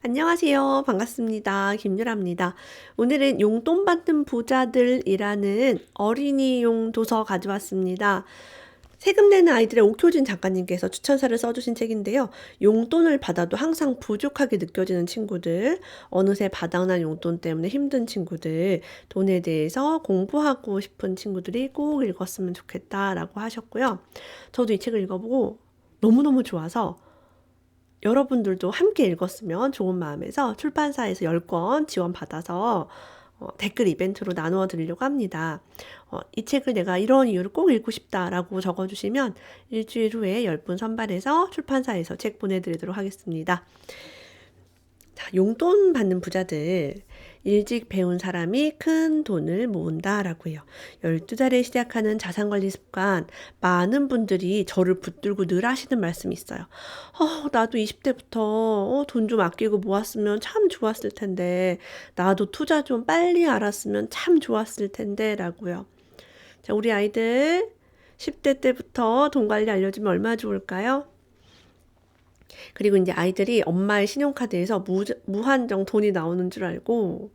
안녕하세요. 반갑습니다. 김유라입니다. 오늘은 용돈 받는 부자들이라는 어린이용 도서 가져왔습니다. 세금 내는 아이들의 옥효진 작가님께서 추천사를 써주신 책인데요. 용돈을 받아도 항상 부족하게 느껴지는 친구들, 어느새 바닥난 용돈 때문에 힘든 친구들, 돈에 대해서 공부하고 싶은 친구들이 꼭 읽었으면 좋겠다라고 하셨고요. 저도 이 책을 읽어보고 너무너무 좋아서 여러분들도 함께 읽었으면 좋은 마음에서 출판사에서 10권 지원받아서 댓글 이벤트로 나누어 드리려고 합니다. 이 책을 내가 이런 이유로 꼭 읽고 싶다라고 적어주시면 일주일 후에 10분 선발해서 출판사에서 책 보내드리도록 하겠습니다. 자, 용돈 받는 부자들. 일찍 배운 사람이 큰 돈을 모은다라고 해요. 12살에 시작하는 자산관리 습관, 많은 분들이 저를 붙들고 늘 하시는 말씀이 있어요. 나도 20대부터 돈 좀 아끼고 모았으면 참 좋았을 텐데, 나도 투자 좀 빨리 알았으면 참 좋았을 텐데, 라고요. 자, 우리 아이들 10대 때부터 돈 관리 알려주면 얼마나 좋을까요? 그리고 이제 아이들이 엄마의 신용카드에서 무한정 돈이 나오는 줄 알고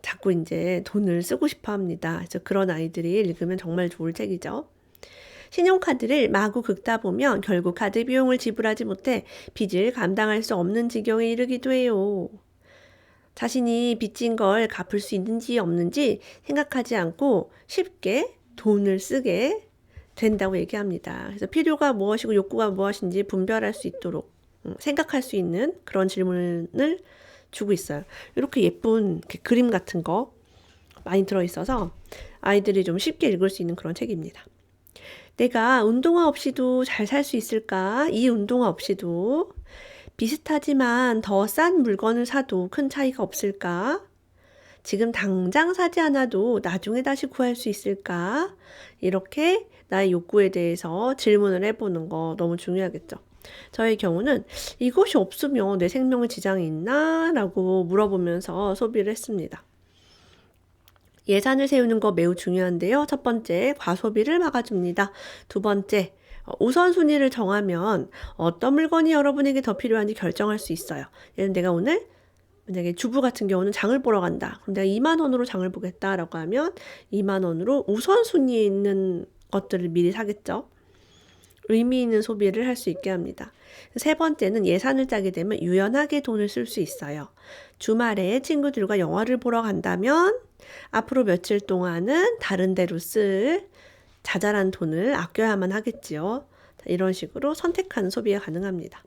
자꾸 이제 돈을 쓰고 싶어 합니다. 그래서 그런 아이들이 읽으면 정말 좋을 책이죠. 신용카드를 마구 긁다 보면 결국 카드 비용을 지불하지 못해 빚을 감당할 수 없는 지경에 이르기도 해요. 자신이 빚진 걸 갚을 수 있는지 없는지 생각하지 않고 쉽게 돈을 쓰게 된다고 얘기합니다. 그래서 필요가 무엇이고 욕구가 무엇인지 분별할 수 있도록 생각할 수 있는 그런 질문을 주고 있어요. 이렇게 예쁜 그림 같은 거 많이 들어있어서 아이들이 좀 쉽게 읽을 수 있는 그런 책입니다. 내가 운동화 없이도 잘 살 수 있을까? 이 운동화 없이도 비슷하지만 더 싼 물건을 사도 큰 차이가 없을까? 지금 당장 사지 않아도 나중에 다시 구할 수 있을까? 이렇게 나의 욕구에 대해서 질문을 해보는 거 너무 중요하겠죠. 저의 경우는 이것이 없으면 내 생명에 지장이 있나? 라고 물어보면서 소비를 했습니다. 예산을 세우는 거 매우 중요한데요. 첫 번째, 과소비를 막아줍니다. 두 번째, 우선순위를 정하면 어떤 물건이 여러분에게 더 필요한지 결정할 수 있어요. 예를 들어 내가 오늘 만약에 주부 같은 경우는 장을 보러 간다. 그럼 내가 2만 원으로 장을 보겠다라고 하면 2만 원으로 우선순위에 있는 것들을 미리 사겠죠. 의미 있는 소비를 할 수 있게 합니다. 세 번째는 예산을 짜게 되면 유연하게 돈을 쓸 수 있어요. 주말에 친구들과 영화를 보러 간다면 앞으로 며칠 동안은 다른 데로 쓸 자잘한 돈을 아껴야만 하겠지요. 이런 식으로 선택하는 소비가 가능합니다.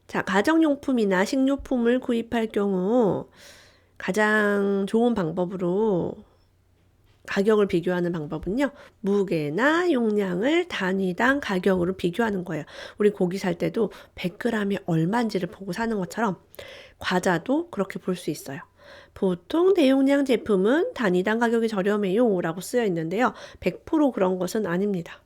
자, 가정용품이나 식료품을 구입할 경우 가장 좋은 방법으로 가격을 비교하는 방법은요. 무게나 용량을 단위당 가격으로 비교하는 거예요. 우리 고기 살 때도 100g이 얼마인지를 보고 사는 것처럼 과자도 그렇게 볼 수 있어요. 보통 대용량 제품은 단위당 가격이 저렴해요 라고 쓰여 있는데요. 100% 그런 것은 아닙니다.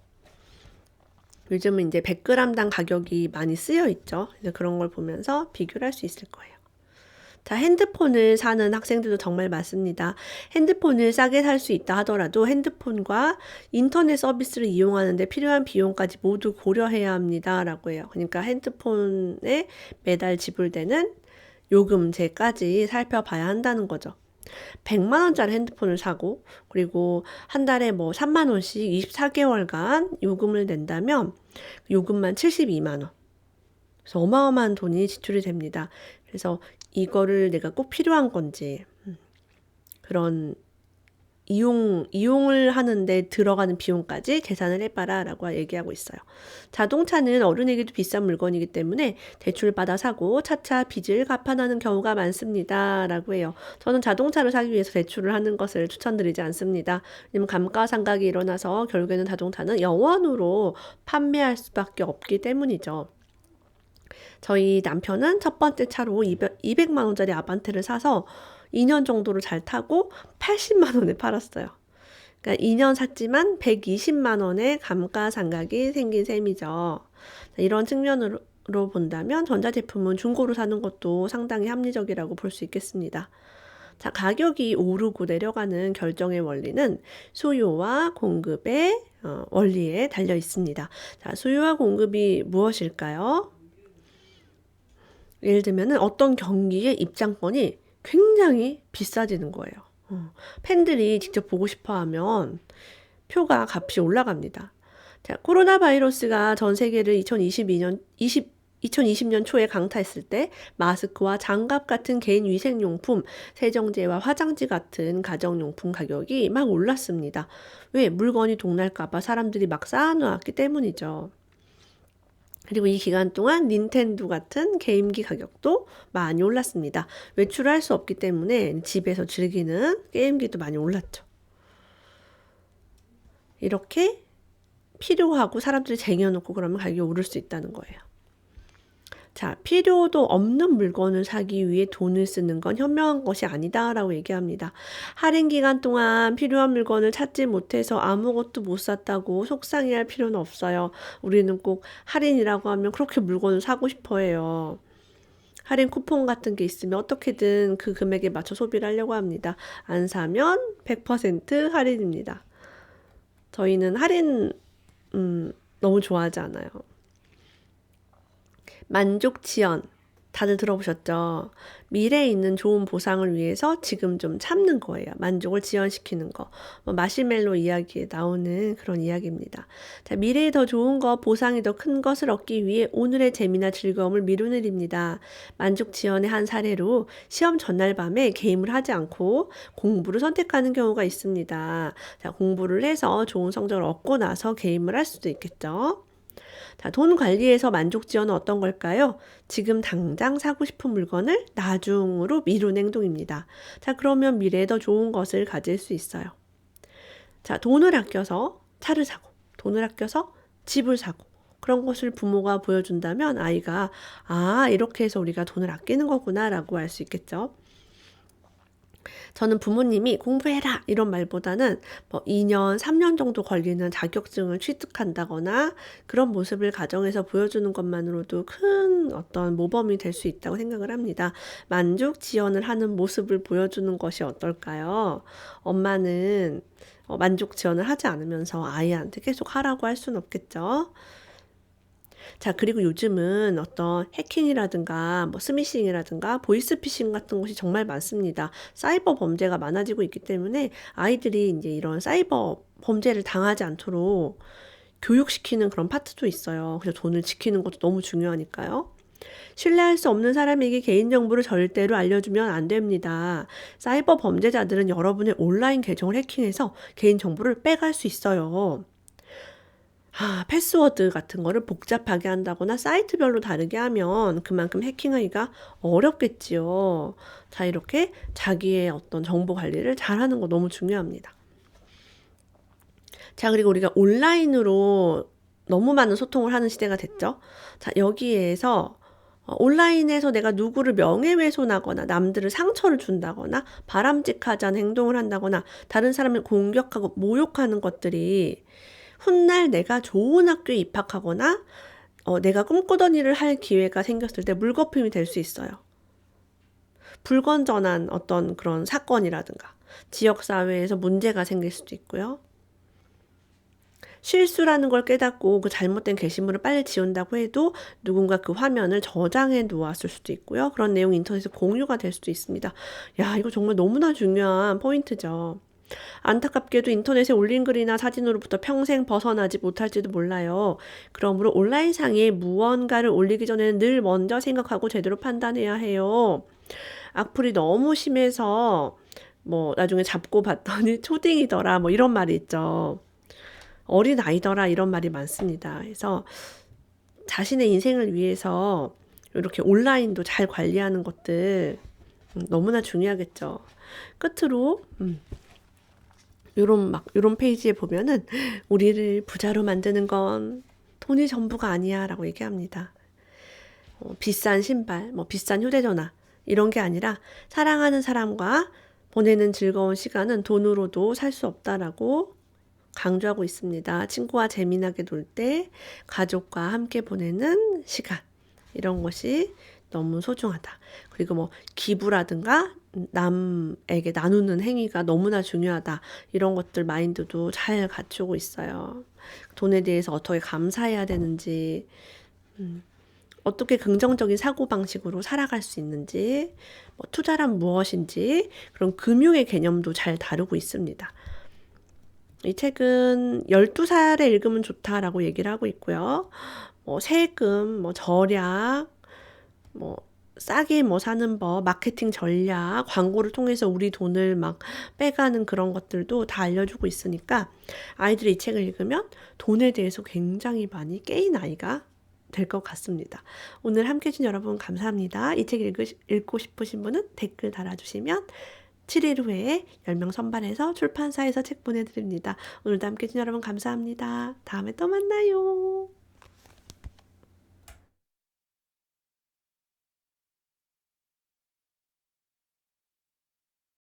요즘은 이제 100g당 가격이 많이 쓰여 있죠. 그래서 그런 걸 보면서 비교를 할 수 있을 거예요. 자, 핸드폰을 사는 학생들도 정말 많습니다. 핸드폰을 싸게 살 수 있다 하더라도 핸드폰과 인터넷 서비스를 이용하는데 필요한 비용까지 모두 고려해야 합니다. 라고 해요. 그러니까 핸드폰에 매달 지불되는 요금제까지 살펴봐야 한다는 거죠. 100만 원짜리 핸드폰을 사고 그리고 한 달에 뭐 3만 원씩 24개월간 요금을 낸다면 요금만 72만 원. 그래서 어마어마한 돈이 지출이 됩니다. 그래서 이거를 내가 꼭 필요한 건지 그런 이용을 하는데 들어가는 비용까지 계산을 해봐라 라고 얘기하고 있어요. 자동차는 어른에게도 비싼 물건이기 때문에 대출 받아 사고 차차 빚을 갚아나는 경우가 많습니다 라고 해요. 저는 자동차를 사기 위해서 대출을 하는 것을 추천드리지 않습니다. 왜냐면 감가상각이 일어나서 결국에는 자동차는 영원으로 판매할 수밖에 없기 때문이죠. 저희 남편은 첫 번째 차로 200만 원짜리 아반떼를 사서 2년 정도를 잘 타고 80만 원에 팔았어요. 그러니까 2년 샀지만 120만 원의 감가상각이 생긴 셈이죠. 이런 측면으로 본다면 전자제품은 중고로 사는 것도 상당히 합리적이라고 볼 수 있겠습니다. 자, 가격이 오르고 내려가는 결정의 원리는 수요와 공급의 원리에 달려 있습니다. 자, 수요와 공급이 무엇일까요? 예를 들면은 어떤 경기의 입장권이 굉장히 비싸지는 거예요. 팬들이 직접 보고 싶어 하면 표가 값이 올라갑니다. 자, 코로나 바이러스가 전 세계를 2020년 초에 강타했을 때 마스크와 장갑 같은 개인 위생용품, 세정제와 화장지 같은 가정용품 가격이 막 올랐습니다. 왜? 물건이 동날까봐 사람들이 막 쌓아놓았기 때문이죠. 그리고 이 기간 동안 닌텐도 같은 게임기 가격도 많이 올랐습니다. 외출을 할 수 없기 때문에 집에서 즐기는 게임기도 많이 올랐죠. 이렇게 필요하고 사람들이 쟁여놓고 그러면 가격이 오를 수 있다는 거예요. 자, 필요도 없는 물건을 사기 위해 돈을 쓰는 건 현명한 것이 아니다라고 얘기합니다. 할인 기간 동안 필요한 물건을 찾지 못해서 아무것도 못 샀다고 속상해할 필요는 없어요. 우리는 꼭 할인이라고 하면 그렇게 물건을 사고 싶어 해요. 할인 쿠폰 같은 게 있으면 어떻게든 그 금액에 맞춰 소비를 하려고 합니다. 안 사면 100% 할인입니다. 저희는 할인 너무 좋아하지 않아요. 만족 지연. 다들 들어보셨죠? 미래에 있는 좋은 보상을 위해서 지금 좀 참는 거예요. 만족을 지연시키는 거. 마시멜로 이야기에 나오는 그런 이야기입니다. 자, 미래에 더 좋은 거, 보상이 더 큰 것을 얻기 위해 오늘의 재미나 즐거움을 미루는 일입니다. 만족 지연의 한 사례로 시험 전날 밤에 게임을 하지 않고 공부를 선택하는 경우가 있습니다. 자, 공부를 해서 좋은 성적을 얻고 나서 게임을 할 수도 있겠죠. 자, 돈 관리에서 만족 지연은 어떤 걸까요? 지금 당장 사고 싶은 물건을 나중으로 미루는 행동입니다. 자, 그러면 미래에 더 좋은 것을 가질 수 있어요. 자, 돈을 아껴서 차를 사고, 돈을 아껴서 집을 사고, 그런 것을 부모가 보여준다면 아이가, 아, 이렇게 해서 우리가 돈을 아끼는 거구나 라고 알 수 있겠죠. 저는 부모님이 공부해라 이런 말보다는 2년, 3년 정도 걸리는 자격증을 취득한다거나 그런 모습을 가정에서 보여주는 것만으로도 큰 어떤 모범이 될 수 있다고 생각을 합니다. 만족 지연을 하는 모습을 보여주는 것이 어떨까요? 엄마는 만족 지연을 하지 않으면서 아이한테 계속 하라고 할 수는 없겠죠. 자, 그리고 요즘은 어떤 해킹이라든가 스미싱이라든가 보이스피싱 같은 것이 정말 많습니다. 사이버 범죄가 많아지고 있기 때문에 아이들이 이제 이런 사이버 범죄를 당하지 않도록 교육시키는 그런 파트도 있어요. 그래서 돈을 지키는 것도 너무 중요하니까요. 신뢰할 수 없는 사람에게 개인정보를 절대로 알려주면 안 됩니다. 사이버 범죄자들은 여러분의 온라인 계정을 해킹해서 개인정보를 빼갈 수 있어요. 패스워드 같은 거를 복잡하게 한다거나 사이트별로 다르게 하면 그만큼 해킹하기가 어렵겠지요. 자, 이렇게 자기의 어떤 정보 관리를 잘하는 거 너무 중요합니다. 자, 그리고 우리가 온라인으로 너무 많은 소통을 하는 시대가 됐죠. 자, 여기에서 온라인에서 내가 누구를 명예훼손하거나 남들을 상처를 준다거나 바람직하지 않은 행동을 한다거나 다른 사람을 공격하고 모욕하는 것들이 훗날 내가 좋은 학교에 입학하거나 내가 꿈꾸던 일을 할 기회가 생겼을 때 물거품이 될 수 있어요. 불건전한 어떤 그런 사건이라든가 지역사회에서 문제가 생길 수도 있고요. 실수라는 걸 깨닫고 그 잘못된 게시물을 빨리 지운다고 해도 누군가 그 화면을 저장해 놓았을 수도 있고요. 그런 내용이 인터넷에 공유가 될 수도 있습니다. 야, 이거 정말 너무나 중요한 포인트죠. 안타깝게도 인터넷에 올린 글이나 사진으로부터 평생 벗어나지 못할지도 몰라요. 그러므로 온라인상에 무언가를 올리기 전에는 늘 먼저 생각하고 제대로 판단해야 해요. 악플이 너무 심해서 나중에 잡고 봤더니 초딩이더라 이런 말이 있죠. 어린 아이더라 이런 말이 많습니다. 그래서 자신의 인생을 위해서 이렇게 온라인도 잘 관리하는 것들 너무나 중요하겠죠. 끝으로 요런 페이지에 보면은 우리를 부자로 만드는 건 돈이 전부가 아니야 라고 얘기합니다. 비싼 신발, 비싼 휴대전화 이런 게 아니라 사랑하는 사람과 보내는 즐거운 시간은 돈으로도 살 수 없다라고 강조하고 있습니다. 친구와 재미나게 놀 때 가족과 함께 보내는 시간 이런 것이 너무 소중하다. 그리고 기부라든가 남에게 나누는 행위가 너무나 중요하다. 이런 것들 마인드도 잘 갖추고 있어요. 돈에 대해서 어떻게 감사해야 되는지 어떻게 긍정적인 사고방식으로 살아갈 수 있는지, 뭐 투자란 무엇인지, 그런 금융의 개념도 잘 다루고 있습니다. 이 책은 12살에 읽으면 좋다라고 얘기를 하고 있고요. 뭐 세금, 뭐 절약, 뭐 싸게 뭐 사는 법, 마케팅 전략, 광고를 통해서 우리 돈을 막 빼가는 그런 것들도 다 알려주고 있으니까 아이들이 이 책을 읽으면 돈에 대해서 굉장히 많이 깨인 아이가 될 것 같습니다. 오늘 함께 해주신 여러분 감사합니다. 이 책 읽고 싶으신 분은 댓글 달아주시면 7일 후에 10명 선발해서 출판사에서 책 보내드립니다. 오늘도 함께 해주신 여러분 감사합니다. 다음에 또 만나요.